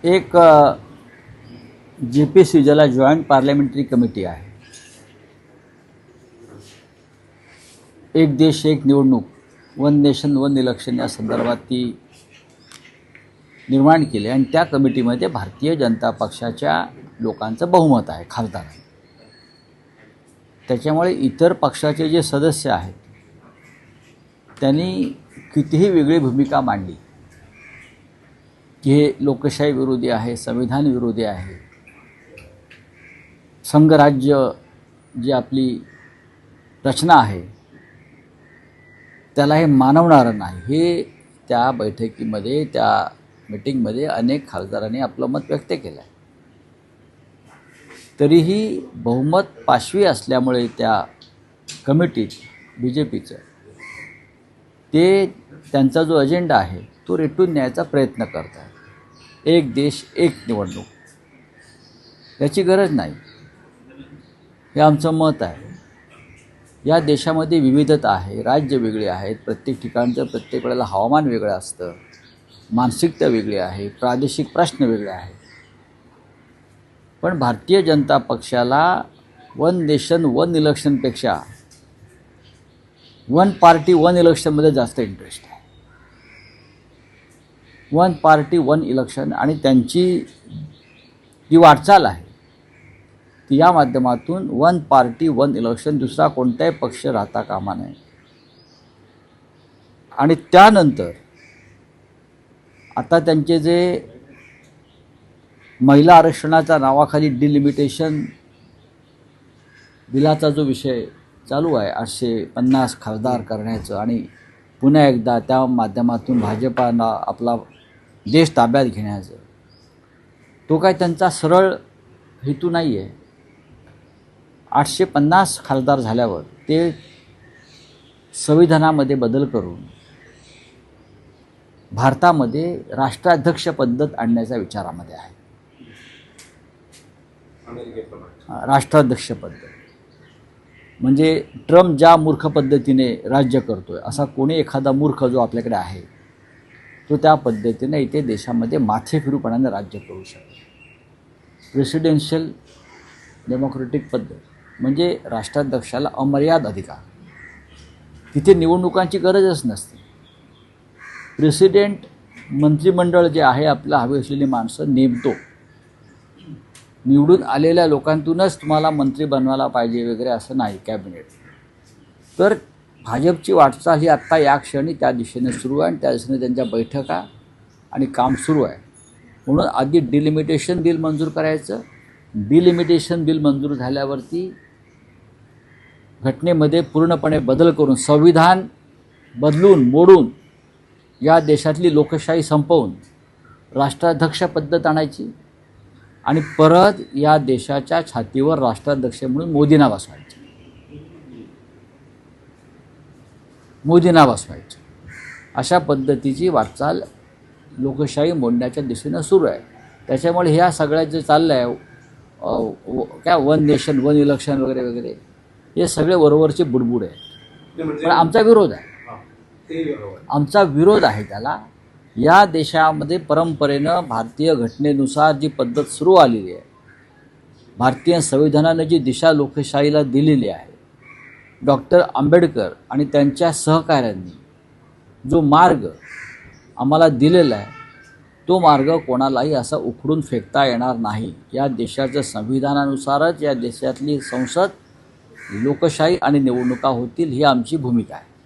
एक JPC ज्याला joint parliamentary committee आहे, एक देश एक निवडणूक, वन नेशन वन इलेक्शन या संदर्भात ती निर्माण केली आणि त्या कमिटीमध्ये भारतीय जनता पक्षाच्या लोकांचं बहुमत आहे, खासदार आहे. त्याच्यामुळे इतर पक्षाचे जे सदस्य आहेत त्यांनी कितीही वेगळी भूमिका मांडली की हे लोकशाही विरोधी आहे, संविधान विरोधी आहे, संघराज्य जी आपली रचना आहे त्याला हे मानवणारं नाही, हे त्या बैठकीमध्ये त्या मीटिंगमध्ये अनेक खासदारांनी आपलं मत व्यक्त केलं आहे. तरीही बहुमत पाशवी असल्यामुळे त्या कमिटीत BJPचं ते त्यांचा जो अजेंडा आहे तो रेटून न्यायचा प्रयत्न करत आहे. एक देश एक निवडणूक, याची गरज नाही, हे आमचं मत आहे. या देशामध्ये विविधता आहे, राज्य वेगळी आहेत, प्रत्येक ठिकाणचं प्रत्येक वेळेला हवामान वेगळं असतं, मानसिकता वेगळी आहे, प्रादेशिक प्रश्न वेगळे आहेत. पण भारतीय जनता पक्षाला वन नेशन वन इलेक्शनपेक्षा वन पार्टी वन इलेक्शनमध्ये जास्त इंटरेस्ट आहे. वन पार्टी वन इलेक्शन आणि त्यांची जी वाटचाल आहे ती या माध्यमातून वन पार्टी वन इलेक्शन, दुसरा कोणताही पक्ष राहता कामा नये. आणि त्यानंतर आता त्यांचे जे महिला आरक्षणाच्या नावाखाली डिलिमिटेशन बिलाचा जो विषय चालू आहे, 850 खासदार करण्याचं आणि पुन्हा एकदा त्या माध्यमातून भाजपाला आपला देश ताब्यात घेण्याचं, तो काय त्यांचा सरळ हेतू नाही आहे. 850 खासदार झाल्यावर ते संविधानामध्ये बदल करून भारतामध्ये राष्ट्राध्यक्ष पद्धत आणण्याच्या विचारामध्ये आहे. राष्ट्राध्यक्ष पद्धत म्हणजे ट्रम्प ज्या मूर्ख पद्धतीने राज्य करतोय असा कोणी एखादा मूर्ख जो आपल्याकडे आहे तो त्या पद्धतीने इथे देशामध्ये माथेफिरूपणाने राज्य करू शकतो. प्रेसिडेन्शियल डेमोक्रेटिक पद्धत म्हणजे राष्ट्राध्यक्षाला अमर्याद अधिकार, तिथे निवडणुकांची गरजच नसते. प्रेसिडेंट मंत्रिमंडळ जे आहे आपल्याला हवी असलेली माणसं नेमतो, निवडून आलेल्या लोकांतूनच तुम्हाला मंत्री बनवायला पाहिजे वगैरे असं नाही कॅबिनेट. तर भाजपची वाटचाल ही आत्ता या क्षणी त्या दिशेने सुरू आहे आणि त्या दिशेने त्यांच्या बैठका आणि काम सुरू आहे. म्हणून आधी डिलिमिटेशन बिल मंजूर करायचं, डिलिमिटेशन बिल मंजूर झाल्यावरती घटनेमध्ये पूर्णपणे बदल करून संविधान बदलून मोडून या देशातली लोकशाही संपवून राष्ट्राध्यक्ष पद्धत आणायची आणि परत या देशाच्या छातीवर राष्ट्राध्यक्ष म्हणून मोदींना बसवायचं. अशा पद्धतीची वाटचाल लोकशाही मोडण्याच्या दिशेनं सुरू आहे. त्याच्यामुळे ह्या सगळ्यात जे चाललं आहे काय वन नेशन वन इलेक्शन वगैरे वगैरे, हे सगळे वरवरचे बुडबुड आहे. पण आमचा विरोध आहे, आमचा विरोध आहे त्याला. या देशामध्ये परंपरेनं भारतीय घटनेनुसार जी पद्धत सुरू आलेली आहे, भारतीय संविधानानं जी दिशा लोकशाहीला दिलेली आहे, डॉक्टर आंबेडकर आणि त्यांच्या सहकाऱ्यांनी जो मार्ग आम्हाला दिलेला आहे तो मार्ग कोणालाही असा उखडून फेकता येणार नाही. या देशाच्या संविधानानुसारच या देशातली संसद, लोकशाही आणि निवडणुका होतील, ही आमची भूमिका आहे.